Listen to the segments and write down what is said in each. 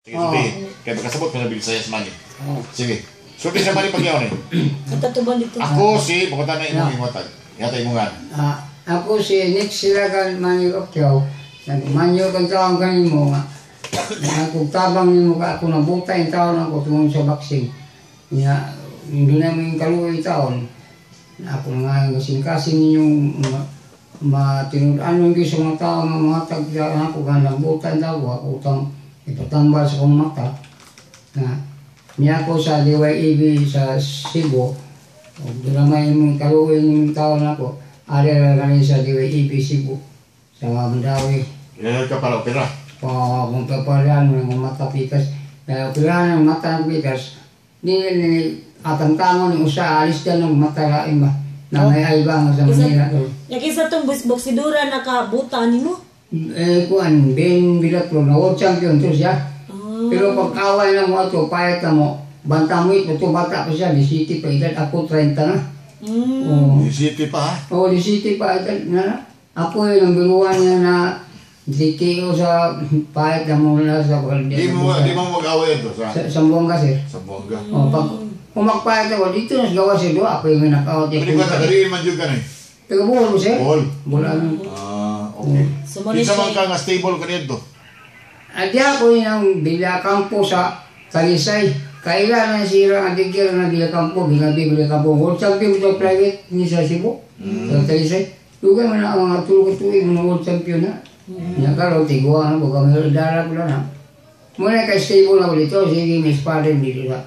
Sige, sabihin. Kaya pagkasabot ko nabili sa'yo sa Manny. Sige. Sulti sa Manny pagyaw ni. Katatuban dito. Ako si, pagkata na imong imotag. Yata imongan. Ako si Nick Silagan Manny Okyaw. Nagmanyo kang taong kanin mo nga. Nagkugtabang ni mo ka ako nabutay yung taon ako tungkol sa vaccine. Hindi namin kaluoy taon. Ako nga kasing-kasing ninyong matinudan yung sa mga tao nga mga tagdaan ako nga nabutay daw ako utang ipatambal sa kong mata. Niya ako sa DYEB sa Cebu. Doon naman yung kaluoy yung taon ako. Ari rin sa DYEB Cebu. Sa Mandawi. Ilan ka para opera? Kung papalaan mo ng mata pikas. Operahan ng mata ng pikas. Atang tangon yung usa alis dyan ng mata lain ba. Na may aibang sa Manila. Nakisa itong boksidura nakabuta ni mo? Kuan, Ben Bilatro na world champion to siya. Pero pag away na mo ito, payat na mo. Banta mo ito, bata pa siya, di city pa edad. Ako 30 na. Di city pa ha? Oo, di city pa edad na. Ako yung biruan niya na DKO sa pahit na mula sa Balde. Di mo mag-away ito sa Sambuanga sir. Sambuanga. O pag kumagpahit ako dito na gawa si Do, ako yung nakaot. Pwede ba tagariin man dyan ka na eh? Taga Bohol ko sir. Bohol? Bohol. Okay. Sumali Isa man siya. ka nga stable ka nito? Adi ako yung Villakampo sa Talisay. Kailan na sira ang digir na Villakampo, Villakampo. World champion ito private ni sa Cebu. Sa Talisay. Lugar man ang mga tulog-tuloy mo na world champion na. Nakaraw, tigwa na, baga may dara ko na. Muna ka-stable na ko dito, sige, may sparring dito sa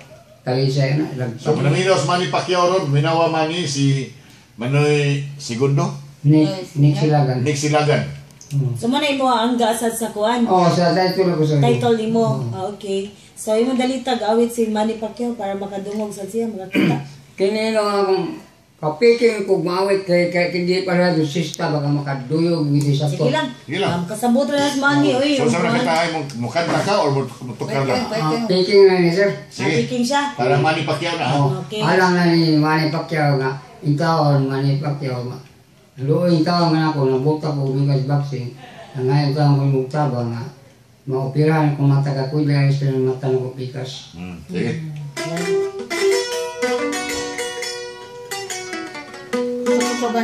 Talisay na. So, manamino sa Manny Pacquiao ron, minawa Manny si Manoy Segundo? Nick Silagan. Nick Silagan. So mo na imo ang gasad sa kuan. Oo, sa title ako sa Title ni mo. Okay. So imo dalitag awit si Manny Pacquiao para makadungog sa siya, makakita. Kini lang akong kapiking kung maawit kay hindi para doon sista baka makaduyog dito sa to. Sige lang. Sige lang. Kasabot na si Manny, oy. So, sa nakita ay mukanta ka or mutukar lang? Piking na ni sir. Sige. Speaking siya. Para Manny Pacquiao na ha? Okay. Alam na ni Manny Pacquiao nga, intaon Manny Pacquiao nga. Luoy intaon nga ako, nabuta ko bigas boxing. Ngayon taon ko mugtaba nga, maoperahan kung matagakuya sa mata ng kupikas. Sige. Gusto ko ba